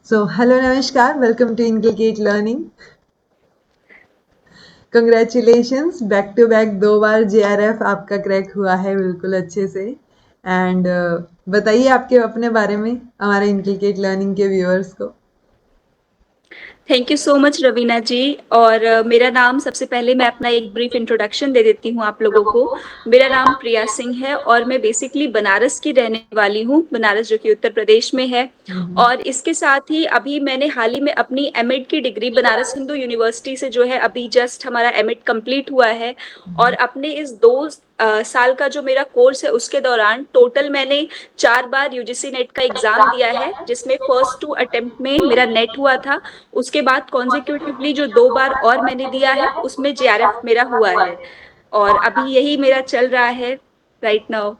So, hello Namaskar, welcome to Inculcate Learning. Congratulations, back to back 2 बार JRF आपका crack हुआ है बिल्कुल अच्छे से। एंड बताइए आपके अपने बारे में हमारे इनकलकेट लर्निंग के व्यूअर्स को। Thank you so much Raveena ji. और मेरा नाम, सबसे पहले मैं अपना एक ब्रीफ इंट्रोडक्शन दे देती हूँ आप लोगों को। मेरा नाम प्रिया सिंह है और मैं बेसिकली बनारस की रहने वाली हूँ, बनारस जो कि उत्तर प्रदेश में है। और इसके साथ ही अभी मैंने हाल ही में अपनी एमएड की डिग्री बनारस हिंदू यूनिवर्सिटी से जो है, अभी जस्ट हमारा एमएड कंप्लीट हुआ है। और अपने इस 2 साल का जो मेरा कोर्स है उसके दौरान टोटल मैंने 4 बार यूजीसी नेट का एग्जाम दिया है, जिसमें फर्स्ट 2 अटेम्प्ट में मेरा नेट हुआ था। उसके बाद कॉन्जिक्यूटिवली जो 2 बार और मैंने दिया है उसमें जेआरएफ मेरा हुआ है। और अभी यही मेरा चल रहा है right now.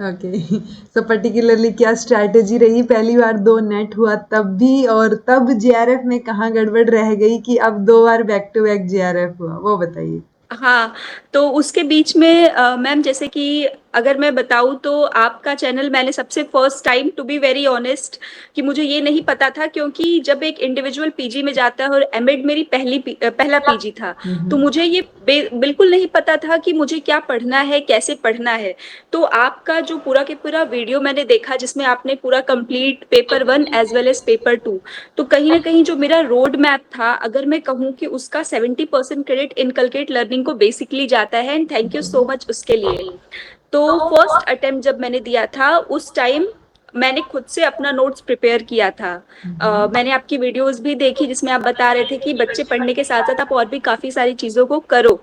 Okay, so particularly क्या स्ट्रैटेजी रही, पहली बार 2 नेट हुआ तब भी, और तब JRF में कहाँ गड़बड़ रह गई कि अब 2 बार बैक टू बैक JRF हुआ, वो बताइए। हाँ, तो उसके बीच में मैम, जैसे कि अगर मैं बताऊँ तो आपका चैनल मैंने सबसे first time, to be very honest, कि मुझे ये नहीं पता था, क्योंकि जब एक इंडिविजुअल पीजी में जाता है और एमएड मेरी पहला पीजी था, तो मुझे ये बिल्कुल नहीं पता था कि मुझे क्या पढ़ना है, कैसे पढ़ना है। तो आपका जो पूरा के पूरा वीडियो मैंने देखा, जिसमें आपने पूरा complete paper 1 as well as paper 2, तो कहीं ना कहीं जो मेरा रोड मैप था, अगर मैं कहूँ कि उसका 70% क्रेडिट इनकलकेट लर्निंग को बेसिकली जाता है। And thank you so much उसके लिए। तो फर्स्ट अटेम्प्ट जब मैंने दिया था उस टाइम मैंने खुद से अपना नोट्स प्रिपेयर किया था। मैंने आपकी वीडियोस भी देखी जिसमें आप बता रहे थे कि बच्चे पढ़ने के साथ साथ आप और भी काफी सारी चीजों को करो।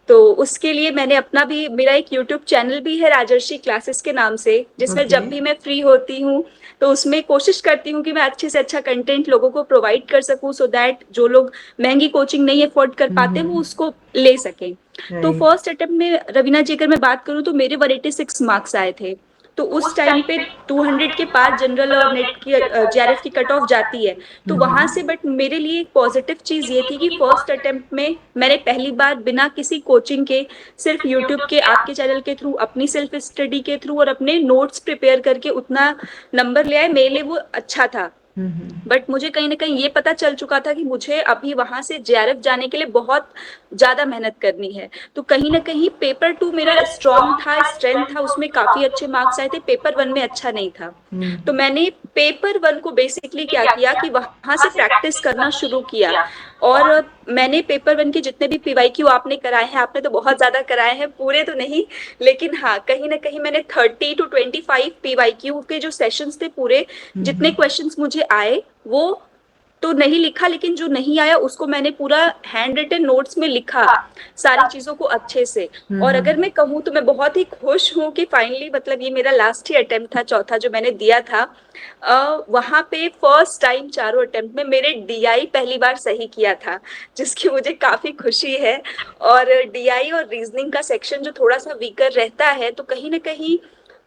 तो उसके लिए मैंने अपना भी, मेरा एक यूट्यूब चैनल भी है राजर्षि क्लासेस के नाम से, जिसमें ओके। जब भी मैं फ्री होती हूँ तो उसमें कोशिश करती हूँ कि मैं अच्छे से अच्छा कंटेंट लोगों को प्रोवाइड कर सकूँ, सो दैट जो लोग महंगी कोचिंग नहीं अफोर्ड कर पाते वो उसको ले सकें। तो राइट। फर्स्ट अटेम्प्ट में रवीना जी अगर मैं बात करूँ तो मेरे 186 मार्क्स आए थे। तो उस टाइम पे 200 के पार जनरल और नेट की जेआरएफ की कट ऑफ जाती है। तो वहां से, बट मेरे लिए एक पॉजिटिव चीज ये थी कि फर्स्ट अटेम्प्ट में मैंने पहली बार बिना किसी कोचिंग के, सिर्फ यूट्यूब के आपके चैनल के थ्रू, अपनी सेल्फ स्टडी के थ्रू और अपने नोट्स प्रिपेयर करके उतना नंबर ले आए। मेरे लिए वो अच्छा था। बट मुझे कहीं ना कहीं ये पता चल चुका था कि मुझे अभी वहां से जेआरएफ जाने के लिए बहुत ज्यादा मेहनत करनी है। तो कहीं ना कहीं पेपर 2 मेरा स्ट्रांग था, स्ट्रेंथ था, उसमें काफी अच्छे मार्क्स आए थे, पेपर 1 में अच्छा नहीं था। तो मैंने पेपर 1 को बेसिकली क्या किया कि वहां से प्रैक्टिस करना शुरू किया। और मैंने पेपर 1 के जितने भी पीवाईक्यू आपने कराए हैं, आपने तो बहुत ज्यादा कराए हैं, पूरे तो नहीं, लेकिन हाँ कहीं ना कहीं मैंने 30 to 25 पीवाईक्यू के जो सेशंस थे पूरे, जितने क्वेश्चंस मुझे आए वो तो नहीं लिखा, लेकिन जो नहीं आया उसको मैंने पूरा हैंड रिटन नोट्स में लिखा, सारी चीजों को अच्छे से। और अगर मैं कहूँ तो मैं बहुत ही खुश हूँ कि फाइनली, मतलब ये मेरा लास्ट ही अटेम्प्ट था, चौथा जो मैंने दिया था, वहां पे फर्स्ट टाइम चारों अटेम्प्ट में मेरे डीआई पहली बार सही किया था, जिसकी मुझे काफी खुशी है। और डीआई और रीजनिंग का सेक्शन जो थोड़ा सा वीकर रहता है, तो कहीं ना कहीं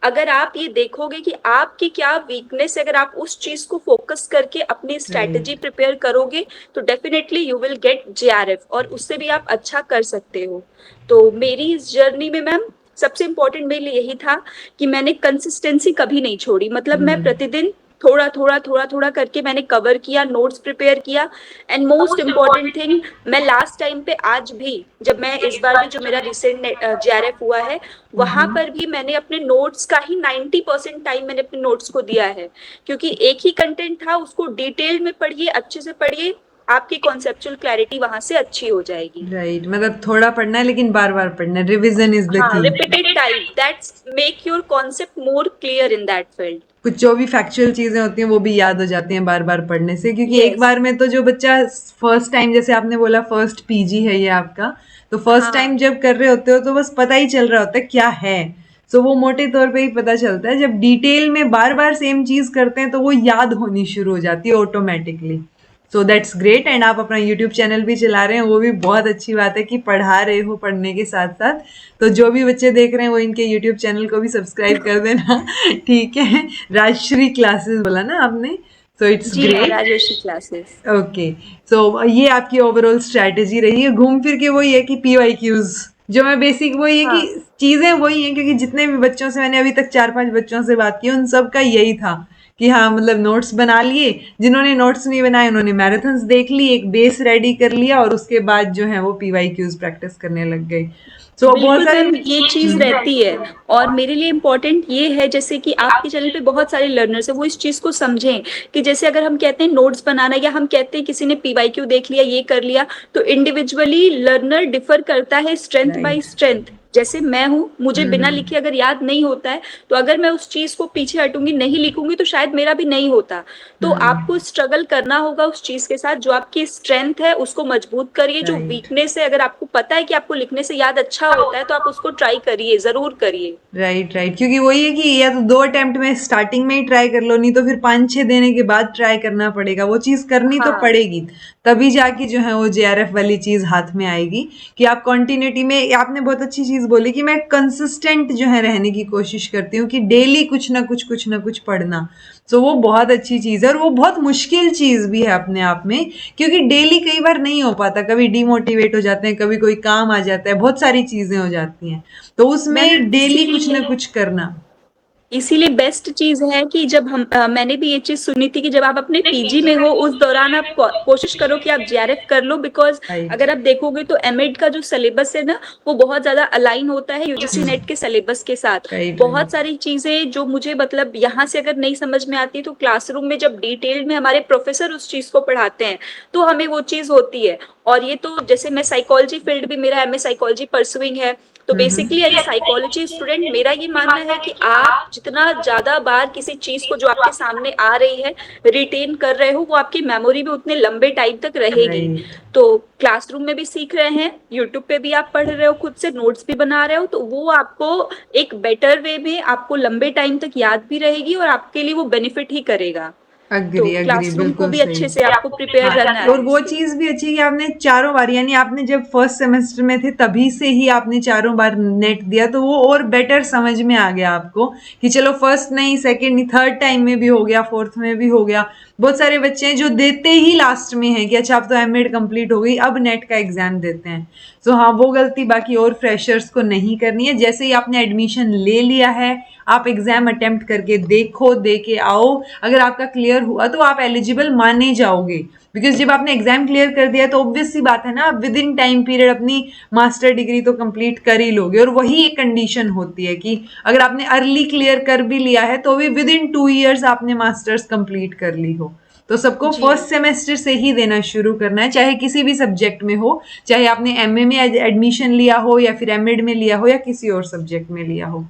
अगर आप ये देखोगे कि आपकी क्या वीकनेस है, अगर आप उस चीज को फोकस करके अपनी स्ट्रैटेजी प्रिपेयर करोगे, तो definitely you will get JRF, और उससे भी आप अच्छा कर सकते हो। तो मेरी इस जर्नी में मैम, सबसे इम्पोर्टेंट मेरे लिए यही था कि मैंने कंसिस्टेंसी कभी नहीं छोड़ी। मतलब मैं प्रतिदिन थोड़ा थोड़ा थोड़ा थोड़ा करके मैंने कवर किया, नोट्स प्रिपेयर किया। एंड मोस्ट इम्पॉर्टेंट थिंग, मैं लास्ट टाइम पे आज भी, जब मैं इस बार भी जो मेरा रिसेंट जेआरएफ हुआ है, वहां पर भी मैंने अपने नोट्स का ही 90% टाइम मैंने अपने नोट्स को दिया है। क्योंकि एक ही कंटेंट था, उसको डिटेल में पढ़िए, अच्छे से पढ़िए, आपकी कॉन्सेप्चुअल क्लैरिटी वहां से अच्छी हो जाएगी। राइट, मतलब थोड़ा पढ़ना है लेकिन बार बार पढ़ना है, रिविजन इज द हाँ, की। Repeated time, that's make your concept more clear in that field. कुछ जो भी फैक्चुअल चीजें होती हैं वो भी याद हो जाती हैं बार बार पढ़ने से, क्योंकि एक यस। बार में तो जो बच्चा फर्स्ट टाइम, जैसे आपने बोला फर्स्ट पीजी है ये आपका, तो फर्स्ट हाँ। टाइम जब कर रहे होते हो तो बस पता ही चल रहा होता है क्या है। सो वो मोटे तौर पे ही पता चलता है। जब डिटेल में बार बार सेम चीज करते हैं तो वो याद होनी शुरू हो जाती है automatically. So that's great. And आप अपना यूट्यूब चैनल भी चला रहे हैं, वो भी बहुत अच्छी बात है कि पढ़ा रहे हो पढ़ने के साथ साथ। तो जो भी बच्चे देख रहे हैं वो इनके यूट्यूब चैनल को भी सब्सक्राइब कर देना। ठीक है, राजश्री क्लासेस बोला ना आपने, सो इट्स जी हाँ, ग्रेट। राजर्षि क्लासेस। ओके, सो ये आपकी ओवरऑल स्ट्रैटेजी रही है। घूम फिर के वही है कि PYQs, जो मैं बेसिक वही है कि हाँ। चीजें वही हैं, क्योंकि जितने भी बच्चों से मैंने अभी तक 4-5 बच्चों से बात की उन सब का यही था कि हाँ मतलब नोट्स बना लिए, जिन्होंने नोट्स नहीं बनाए उन्होंने मैराथन्स देख ली, एक बेस रेडी कर लिया और उसके बाद जो है वो पीवाईक्यूज प्रैक्टिस करने लग गए। सो बहुत बिल्कुल सारे मैम, ये चीज रहती है। और मेरे लिए इम्पोर्टेंट ये है, जैसे कि आपके चैनल पे बहुत सारे लर्नर्स है, वो इस चीज को समझें कि जैसे अगर हम कहते हैं नोट्स बनाना, या हम कहते हैं किसी ने पीवाईक्यू देख लिया, ये कर लिया, तो इंडिविजुअली लर्नर डिफर करता है स्ट्रेंथ बाय राइट। स्ट्रेंथ। जैसे मैं हूँ, मुझे बिना लिखे अगर याद नहीं होता है, तो अगर मैं उस चीज को पीछे हटूंगी, नहीं लिखूंगी, तो शायद मेरा भी नहीं होता। तो आपको स्ट्रगल करना होगा उस चीज के साथ। जो आपकी स्ट्रेंथ है उसको मजबूत करिए, जो राइट। वीकनेस है, अगर आपको पता है कि आपको लिखने से याद अच्छा होता है, तो आप उसको ट्राई करिए, जरूर करिए। राइट राइट, क्योंकि वही है कि या तो 2 अटेम्प्ट में स्टार्टिंग में ही ट्राई कर लो, नहीं तो फिर 5-6 देने के बाद ट्राई करना पड़ेगा, वो चीज़ करनी तो हाँ पड़ेगी, तभी जाके जो है वो जेआरएफ वाली चीज़ हाथ में आएगी। कि आप कंटिन्यूटी में, आपने बहुत अच्छी चीज़ बोली कि मैं कंसिस्टेंट जो है रहने की कोशिश करती हूँ कि डेली कुछ ना कुछ पढ़ना। सो वो बहुत अच्छी चीज़ है और वो बहुत मुश्किल चीज़ भी है अपने आप में, क्योंकि डेली कई बार नहीं हो पाता, कभी डिमोटिवेट हो जाते हैं, कभी कोई काम आ जाता है, बहुत सारी चीज़ें हो जाती हैं, तो मैम, उसमें डेली कुछ ना कुछ करना। इसीलिए बेस्ट चीज है कि जब मैंने भी ये चीज सुनी थी कि जब आप अपने पीजी में हो, उस दौरान आप कोशिश करो कि आप जेआरएफ कर लो। Because right. अगर आप देखोगे तो एमएड का जो सिलेबस है ना, वो बहुत ज्यादा अलाइन होता है यूजीसी नेट के सिलेबस के साथ। राइट बहुत राइट। सारी चीजें जो मुझे मतलब यहाँ से अगर नहीं समझ में आती, तो क्लासरूम में जब डिटेल में हमारे प्रोफेसर उस चीज को पढ़ाते हैं, तो हमें वो चीज होती है। और ये तो जैसे मैं साइकोलॉजी फील्ड भी, मेरा एमए साइकोलॉजी परसुइंग है, तो basically as a psychology student मेरा ये मानना है कि आप जितना ज्यादा बार किसी चीज को जो आपके सामने आ रही है रिटेन कर रहे हो, वो आपकी मेमोरी में उतने लंबे टाइम तक रहेगी। राइट। तो क्लासरूम में भी सीख रहे हैं, यूट्यूब पे भी आप पढ़ रहे हो, खुद से नोट्स भी बना रहे हो, तो वो आपको एक बेटर वे में आपको लंबे टाइम तक याद भी रहेगी, और आपके लिए वो बेनिफिट ही करेगा। तो अग्री अग्री, क्लासरूम को बिल्कुल भी सही। अच्छे से आपको प्रिपेयर हाँ, रहना और है वो इसके लिए। चीज भी अच्छी है कि आपने चारों बार, यानी आपने जब फर्स्ट सेमेस्टर में थे तभी से ही आपने चारों बार नेट दिया, तो वो और बेटर समझ में आ गया आपको कि चलो फर्स्ट नहीं, सेकंड नहीं, थर्ड टाइम में भी हो गया, फोर्थ में भी हो गया। बहुत सारे बच्चे हैं जो देते ही लास्ट में हैं कि अच्छा अब तो एमएड कंप्लीट हो गई, अब नेट का एग्जाम देते हैं। सो हाँ, वो गलती बाकी और फ्रेशर्स को नहीं करनी है। जैसे ही आपने एडमिशन ले लिया है, आप एग्जाम अटेम्प्ट करके देखो, दे के आओ, अगर आपका क्लियर हुआ तो आप एलिजिबल माने जाओगे। बिकॉज जब आपने एग्जाम क्लियर कर दिया तो ऑब्वियस सी बात है ना, आप विद इन टाइम पीरियड अपनी मास्टर डिग्री तो कंप्लीट कर ही लोगे, और वही एक कंडीशन होती है कि अगर आपने अर्ली क्लियर कर भी लिया है तो भी विद इन 2 ईयर्स आपने मास्टर्स कंप्लीट कर ली हो। तो सबको जी फर्स्ट सेमेस्टर से ही देना शुरू करना है, चाहे किसी भी सब्जेक्ट में हो, चाहे आपने एमए में एडमिशन लिया हो या फिर एमएड में लिया हो या किसी और सब्जेक्ट में लिया हो।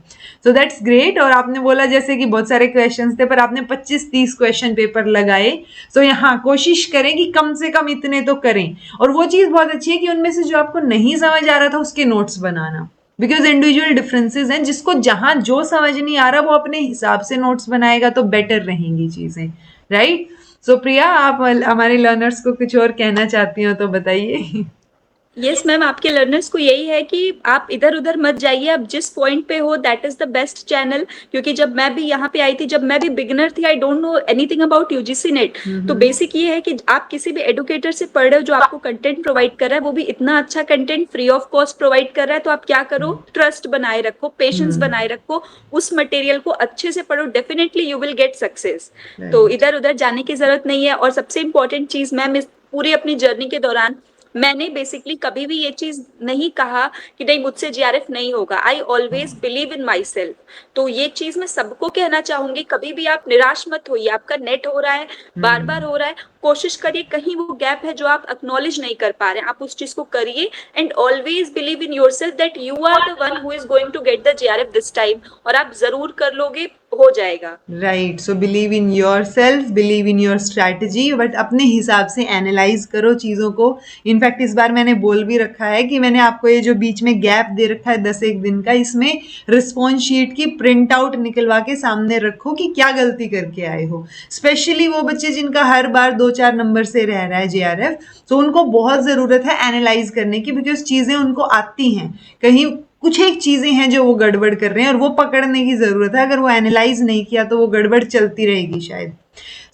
So that's great. और आपने बोला जैसे कि बहुत सारे क्वेश्चंस थे, पर आपने 25-30 क्वेश्चन पेपर लगाए। सो यहाँ कोशिश करें कि कम से कम इतने तो करें। और वो चीज़ बहुत अच्छी है कि उनमें से जो आपको नहीं समझ आ रहा था उसके notes banana, because individual differences हैं, जिसको जहां जो समझ नहीं आ रहा वो अपने हिसाब से नोट्स बनाएगा तो बेटर रहेंगी चीजें, राइट। सो प्रिया, आप हमारे लर्नर्स को कुछ और कहना चाहती हो तो बताइए। यस मैम, आपके लर्नर्स को यही है कि आप इधर उधर मत जाइए, आप जिस पॉइंट पे हो that is the best channel. क्योंकि जब मैं भी यहाँ पे आई थी, जब मैं भी बिगिनर थी, I don't know anything about UGC net. तो बेसिक ये है कि आप किसी भी एडुकेटर से पढ़ रहे हो जो आपको कंटेंट प्रोवाइड कर रहा है, वो भी इतना अच्छा content free of cost provide कर रहा है, तो आप क्या करो, ट्रस्ट बनाए रखो, पेशेंस बनाए रखो, उस मटेरियल को अच्छे से पढ़ो, definitely you will get success. तो राइट। इधर उधर जाने की जरूरत नहीं है। और सबसे इंपॉर्टेंट चीज मैम, इस पूरी अपनी जर्नी के दौरान मैंने बेसिकली कभी भी ये चीज नहीं कहा कि नहीं मुझसे जीआरएफ नहीं होगा। I always believe in my self. तो ये चीज मैं सबको कहना चाहूंगी, कभी भी आप निराश मत होइए। आपका नेट हो रहा है, बार बार हो रहा है, कोशिश करिए, कहीं वो गैप है जो आप एक्नॉलेज नहीं कर पा रहे हैं, आप उस चीज को करिए। And always believe in yourself that you are the one who is going to get the JRF this time. और आप जरूर कर लोगे, हो जाएगा। Right. So believe in yourself, believe in your strategy, but अपने हिसाब से एनालाइज करो चीज़ों को। इनफैक्ट इस बार मैंने बोल भी रखा है कि मैंने आपको ये जो बीच में गैप दे रखा है 10 एक दिन का, इसमें रिस्पॉन्स शीट की प्रिंट आउट निकलवा के सामने रखो कि क्या गलती करके आए हो। स्पेशली वो बच्चे जिनका हर बार 2-4 नंबर से रह रहा है जेआरएफ, तो उनको बहुत ज़रूरत है एनालाइज करने की, बिकॉज चीज़ें उनको आती हैं, कहीं कुछ एक चीजें हैं जो वो गड़बड़ कर रहे हैं और वो पकड़ने की जरूरत है। अगर वो एनालाइज नहीं किया तो वो गड़बड़ चलती रहेगी शायद।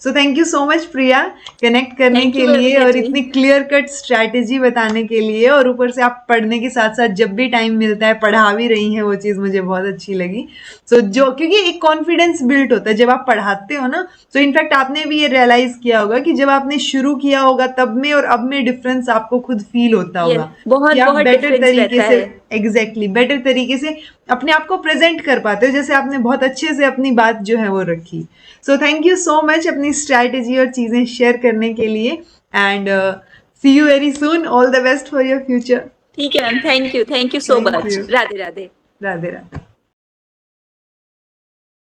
सो thank you so much Priya, connect करने Thank के you, लिए और Abhijit इतनी जी। क्लियर कट स्ट्रैटेजी बताने के लिए, और ऊपर से आप पढ़ने के साथ साथ जब भी टाइम मिलता है पढ़ा भी रही हैं, वो चीज़ मुझे बहुत अच्छी लगी। सो जो क्योंकि एक कॉन्फिडेंस बिल्ट होता है जब आप पढ़ाते हो ना। सो इनफैक्ट आपने भी ये रियलाइज किया होगा कि जब आपने शुरू किया होगा तब में और अब में डिफरेंस आपको खुद फील होता यस, होगा बहुत कि आप बहुत बेटर डिफरेंस तरीके रहता से, है। एग्जैक्टली बेटर तरीके से अपने आप को प्रेजेंट कर पाते हो, जैसे आपने बहुत अच्छे से अपनी बात जो है वो रखी। So thank you so much अपनी स्ट्रैटेजी और चीज़ें शेयर करने के लिए, and see you very soon, all the best for your future. ठीक है ma'am, thank you so thank much. You. Radhe Radhe. Radhe Radhe.